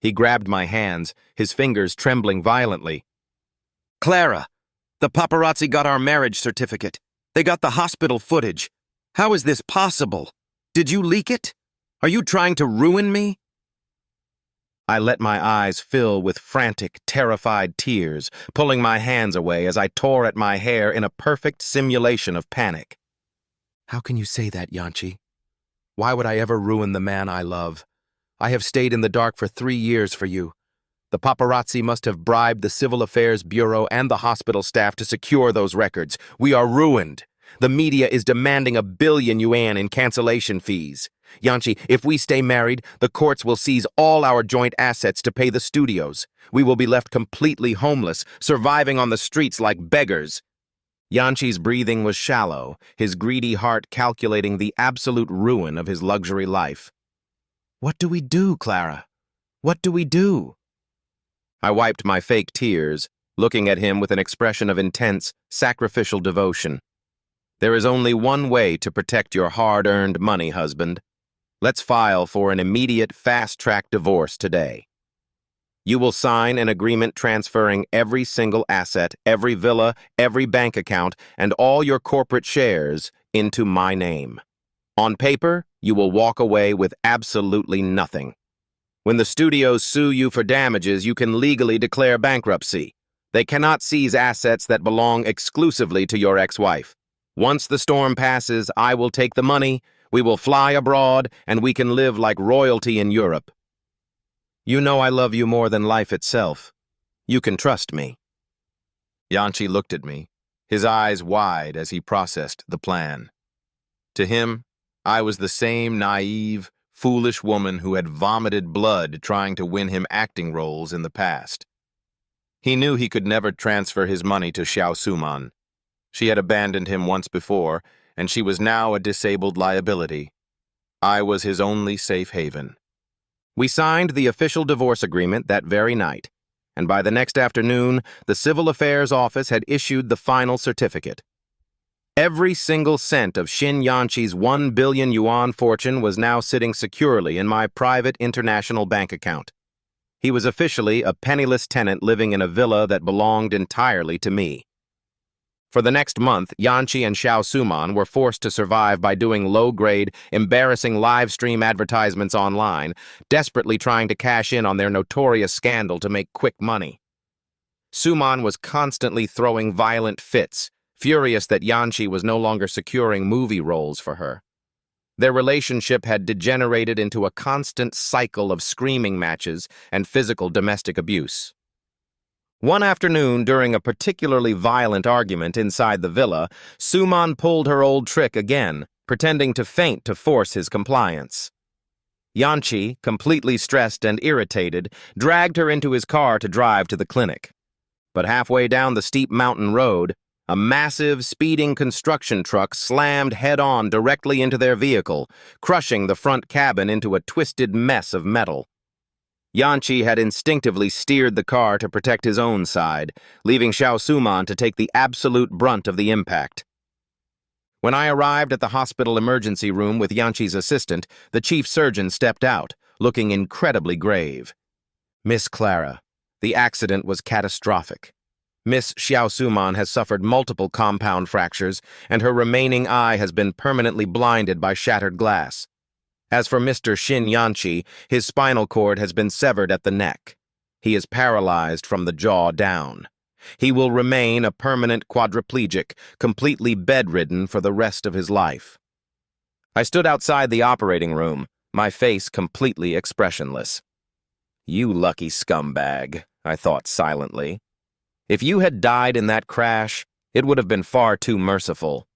He grabbed my hands, his fingers trembling violently. "Clara, the paparazzi got our marriage certificate. They got the hospital footage. How is this possible? Did you leak it? Are you trying to ruin me?" I let my eyes fill with frantic, terrified tears, pulling my hands away as I tore at my hair in a perfect simulation of panic. "How can you say that, Yanchi? Why would I ever ruin the man I love? I have stayed in the dark for 3 years for you. The paparazzi must have bribed the Civil Affairs Bureau and the hospital staff to secure those records. We are ruined. The media is demanding 1 billion yuan in cancellation fees. Yanchi, if we stay married, the courts will seize all our joint assets to pay the studios. We will be left completely homeless, surviving on the streets like beggars." Yanchi's breathing was shallow, his greedy heart calculating the absolute ruin of his luxury life. "What do we do, Clara? What do we do?" I wiped my fake tears, looking at him with an expression of intense, sacrificial devotion. "There is only one way to protect your hard-earned money, husband. Let's file for an immediate fast-track divorce today. You will sign an agreement transferring every single asset, every villa, every bank account, and all your corporate shares into my name. On paper, you will walk away with absolutely nothing. When the studios sue you for damages, you can legally declare bankruptcy. They cannot seize assets that belong exclusively to your ex-wife. Once the storm passes, I will take the money, we will fly abroad, and we can live like royalty in Europe. You know I love you more than life itself. You can trust me." Yanchi looked at me, his eyes wide as he processed the plan. To him, I was the same naive, foolish woman who had vomited blood trying to win him acting roles in the past. He knew he could never transfer his money to Xiao Suman. She had abandoned him once before, and she was now a disabled liability. I was his only safe haven. We signed the official divorce agreement that very night, and by the next afternoon, the Civil Affairs Office had issued the final certificate. Every single cent of Shin Yanchi's 1 billion yuan fortune was now sitting securely in my private international bank account. He was officially a penniless tenant living in a villa that belonged entirely to me. For the next month, Yanchi and Xiao Suman were forced to survive by doing low-grade, embarrassing live-stream advertisements online, desperately trying to cash in on their notorious scandal to make quick money. Suman was constantly throwing violent fits, furious that Yanchi was no longer securing movie roles for her. Their relationship had degenerated into a constant cycle of screaming matches and physical domestic abuse. One afternoon, during a particularly violent argument inside the villa, Suman pulled her old trick again, pretending to faint to force his compliance. Yanchi, completely stressed and irritated, dragged her into his car to drive to the clinic. But halfway down the steep mountain road, a massive, speeding construction truck slammed head-on directly into their vehicle, crushing the front cabin into a twisted mess of metal. Yanchi had instinctively steered the car to protect his own side, leaving Xiao Suman to take the absolute brunt of the impact. When I arrived at the hospital emergency room with Yanchi's assistant, the chief surgeon stepped out, looking incredibly grave. "Miss Clara, the accident was catastrophic. Miss Xiao Suman has suffered multiple compound fractures, and her remaining eye has been permanently blinded by shattered glass. As for Mr. Shin Yanchi, his spinal cord has been severed at the neck. He is paralyzed from the jaw down. He will remain a permanent quadriplegic, completely bedridden for the rest of his life." I stood outside the operating room, my face completely expressionless. "You lucky scumbag," I thought silently. "If you had died in that crash, it would have been far too merciful.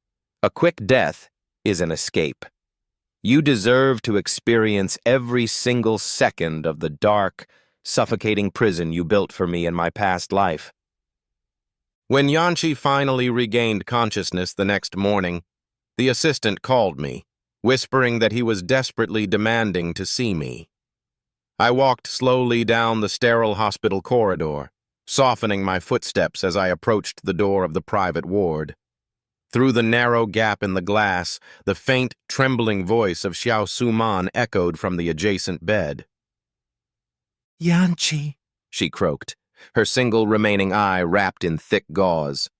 A quick death is an escape. You deserve to experience every single second of the dark, suffocating prison you built for me in my past life." When Yanchi finally regained consciousness the next morning, the assistant called me, whispering that he was desperately demanding to see me. I walked slowly down the sterile hospital corridor, softening my footsteps as I approached the door of the private ward. Through the narrow gap in the glass, the faint, trembling voice of Xiao Suman echoed from the adjacent bed. "Yanchi," she croaked, her single remaining eye wrapped in thick gauze.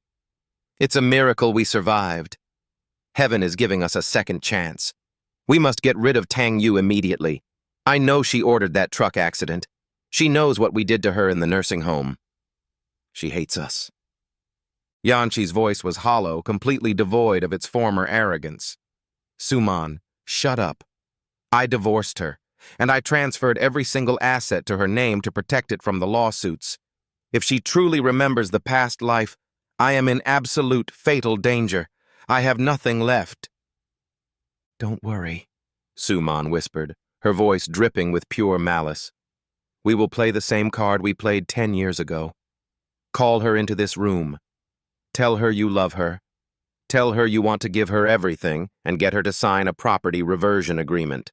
"It's a miracle we survived. Heaven is giving us a second chance. We must get rid of Tang Yu immediately. I know she ordered that truck accident. She knows what we did to her in the nursing home. She hates us." Yanchi's voice was hollow, completely devoid of its former arrogance. "Suman, shut up. I divorced her, and I transferred every single asset to her name to protect it from the lawsuits. If she truly remembers the past life, I am in absolute, fatal danger. I have nothing left." "Don't worry," Suman whispered, her voice dripping with pure malice. "We will play the same card we played 10 years ago. Call her into this room. Tell her you love her. Tell her you want to give her everything and get her to sign a property reversion agreement.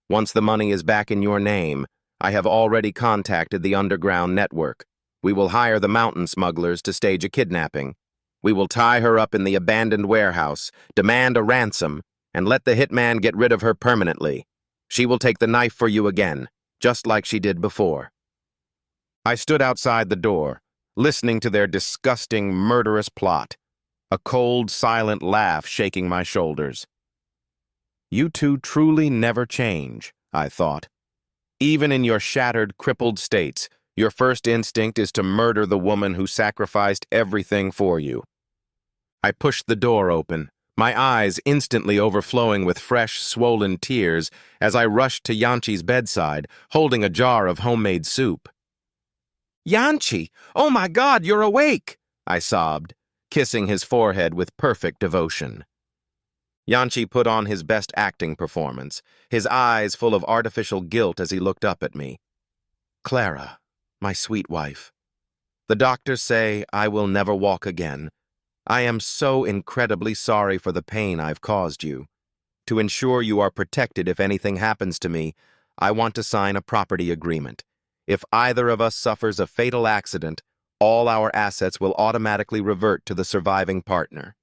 Once the money is back in your name, I have already contacted the underground network. We will hire the mountain smugglers to stage a kidnapping. We will tie her up in the abandoned warehouse, demand a ransom, and let the hitman get rid of her permanently. She will take the knife for you again, just like she did before." I stood outside the door, listening to their disgusting, murderous plot, a cold, silent laugh shaking my shoulders. "You two truly never change," I thought. "Even in your shattered, crippled states, your first instinct is to murder the woman who sacrificed everything for you." I pushed the door open, my eyes instantly overflowing with fresh, swollen tears as I rushed to Yanchi's bedside, holding a jar of homemade soup. "Yanchi! Oh my God, you're awake!" I sobbed, kissing his forehead with perfect devotion. Yanchi put on his best acting performance, his eyes full of artificial guilt as he looked up at me. "Clara, my sweet wife, the doctors say I will never walk again. I am so incredibly sorry for the pain I've caused you. To ensure you are protected if anything happens to me, I want to sign a property agreement. If either of us suffers a fatal accident, all our assets will automatically revert to the surviving partner.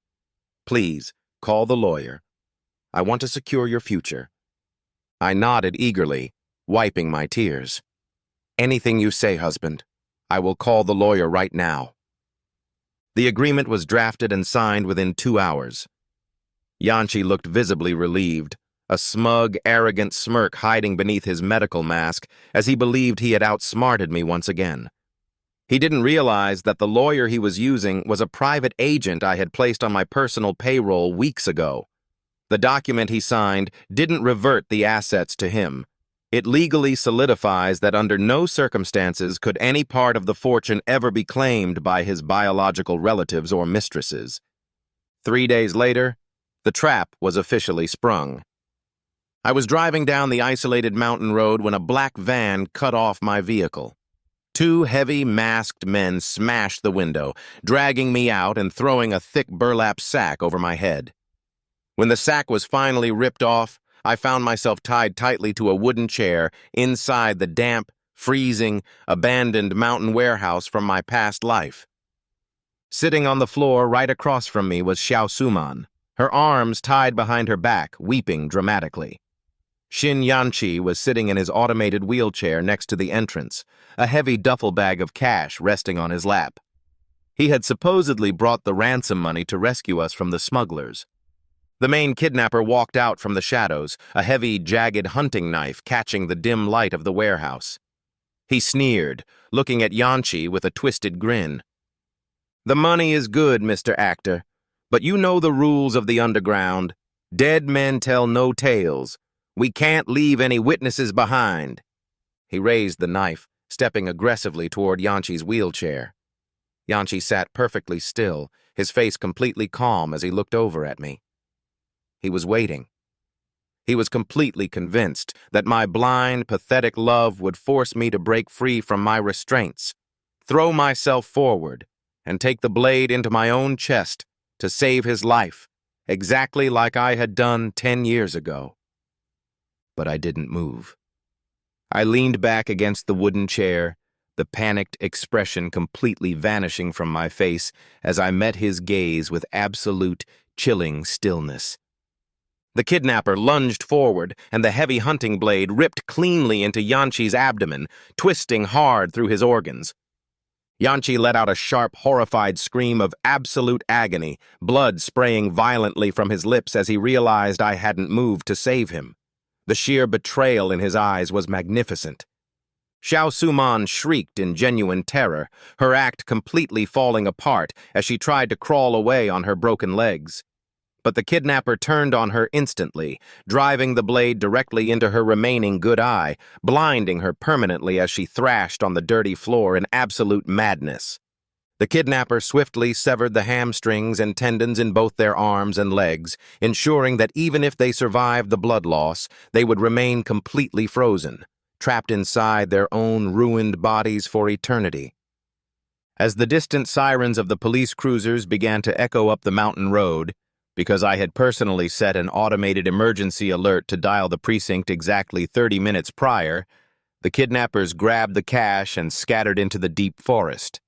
Please, call the lawyer. I want to secure your future." I nodded eagerly, wiping my tears. "Anything you say, husband. I will call the lawyer right now." The agreement was drafted and signed within 2 hours. Yanchi looked visibly relieved, a smug, arrogant smirk hiding beneath his medical mask as he believed he had outsmarted me once again. He didn't realize that the lawyer he was using was a private agent I had placed on my personal payroll weeks ago. The document he signed didn't revert the assets to him. It legally solidifies that under no circumstances could any part of the fortune ever be claimed by his biological relatives or mistresses. 3 days later, the trap was officially sprung. I was driving down the isolated mountain road when a black van cut off my vehicle. 2 heavy, masked men smashed the window, dragging me out and throwing a thick burlap sack over my head. When the sack was finally ripped off, I found myself tied tightly to a wooden chair inside the damp, freezing, abandoned mountain warehouse from my past life. Sitting on the floor right across from me was Xiao Suman, her arms tied behind her back, weeping dramatically. Shin Yanchi was sitting in his automated wheelchair next to the entrance, a heavy duffel bag of cash resting on his lap. He had supposedly brought the ransom money to rescue us from the smugglers. The main kidnapper walked out from the shadows, a heavy, jagged hunting knife catching the dim light of the warehouse. He sneered, looking at Yanchi with a twisted grin. "The money is good, Mr. Actor, but you know the rules of the underground. Dead men tell no tales. We can't leave any witnesses behind." He raised the knife, stepping aggressively toward Yanchi's wheelchair. Yanchi sat perfectly still, his face completely calm as he looked over at me. He was waiting. He was completely convinced that my blind, pathetic love would force me to break free from my restraints, throw myself forward, and take the blade into my own chest to save his life, exactly like I had done 10 years ago. But I didn't move. I leaned back against the wooden chair, the panicked expression completely vanishing from my face as I met his gaze with absolute, chilling stillness. The kidnapper lunged forward, and the heavy hunting blade ripped cleanly into Yanchi's abdomen, twisting hard through his organs. Yanchi let out a sharp, horrified scream of absolute agony, blood spraying violently from his lips as he realized I hadn't moved to save him. The sheer betrayal in his eyes was magnificent. Xiao Suman shrieked in genuine terror, her act completely falling apart as she tried to crawl away on her broken legs. But the kidnapper turned on her instantly, driving the blade directly into her remaining good eye, blinding her permanently as she thrashed on the dirty floor in absolute madness. The kidnapper swiftly severed the hamstrings and tendons in both their arms and legs, ensuring that even if they survived the blood loss, they would remain completely frozen, trapped inside their own ruined bodies for eternity. As the distant sirens of the police cruisers began to echo up the mountain road, because I had personally set an automated emergency alert to dial the precinct exactly 30 minutes prior, the kidnappers grabbed the cash and scattered into the deep forest.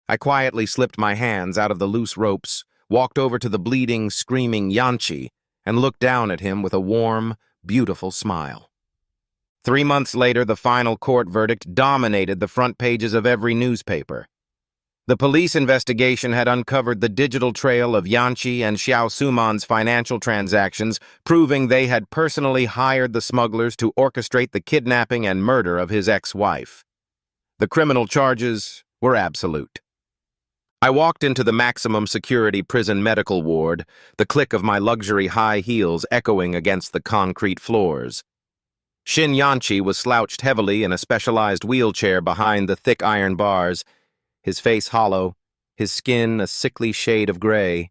I quietly slipped my hands out of the loose ropes, walked over to the bleeding, screaming Yanchi, and looked down at him with a warm, beautiful smile. 3 months later, the final court verdict dominated the front pages of every newspaper. The police investigation had uncovered the digital trail of Yanchi and Xiao Suman's financial transactions, proving they had personally hired the smugglers to orchestrate the kidnapping and murder of his ex-wife. The criminal charges were absolute. I walked into the maximum security prison medical ward, the click of my luxury high heels echoing against the concrete floors. Shin Yanchi was slouched heavily in a specialized wheelchair behind the thick iron bars, his face hollow, his skin a sickly shade of gray.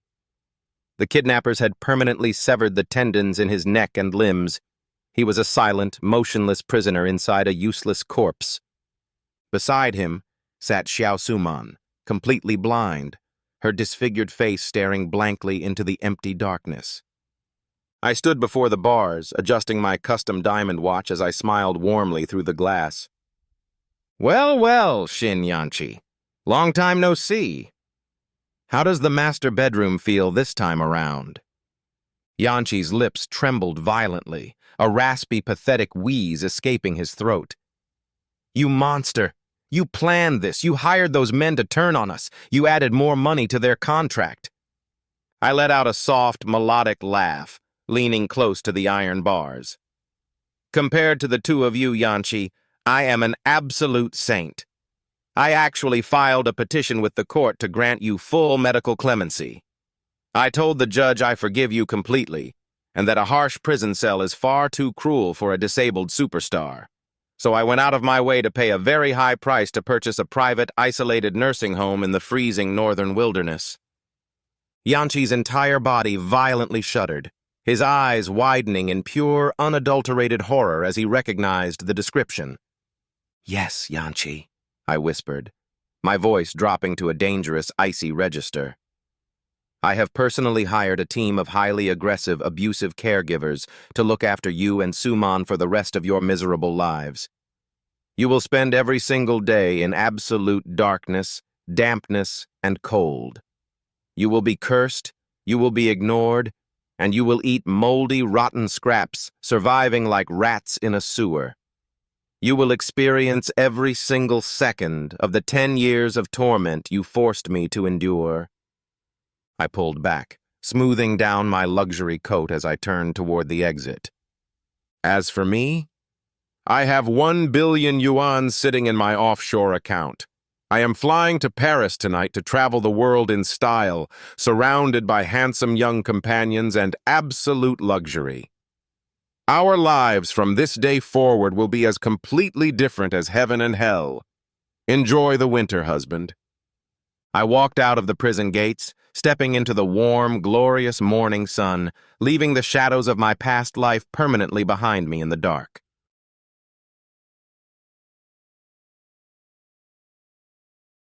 The kidnappers had permanently severed the tendons in his neck and limbs. He was a silent, motionless prisoner inside a useless corpse. Beside him sat Xiao Suman, completely blind, her disfigured face staring blankly into the empty darkness. I stood before the bars, adjusting my custom diamond watch as I smiled warmly through the glass. Well, well, Shin Yanchi. Long time no see. How does the master bedroom feel this time around? Yanchi's lips trembled violently, a raspy, pathetic wheeze escaping his throat. You monster! You planned this! You hired those men to turn on us! You added more money to their contract! I let out a soft, melodic laugh, leaning close to the iron bars. Compared to the two of you, Yanchi, I am an absolute saint. I actually filed a petition with the court to grant you full medical clemency. I told the judge I forgive you completely, and that a harsh prison cell is far too cruel for a disabled superstar. So I went out of my way to pay a very high price to purchase a private, isolated nursing home in the freezing northern wilderness. Yanchi's entire body violently shuddered, his eyes widening in pure, unadulterated horror as he recognized the description. Yes, Yanchi, I whispered, my voice dropping to a dangerous, icy register. I have personally hired a team of highly aggressive, abusive caregivers to look after you and Suman for the rest of your miserable lives. You will spend every single day in absolute darkness, dampness, and cold. You will be cursed, you will be ignored, and you will eat moldy, rotten scraps, surviving like rats in a sewer. You will experience every single second of the 10 years of torment you forced me to endure. I pulled back, smoothing down my luxury coat as I turned toward the exit. As for me, I have 1 billion yuan sitting in my offshore account. I am flying to Paris tonight to travel the world in style, surrounded by handsome young companions and absolute luxury. Our lives from this day forward will be as completely different as heaven and hell. Enjoy the winter, husband. I walked out of the prison gates, stepping into the warm, glorious morning sun, leaving the shadows of my past life permanently behind me in the dark.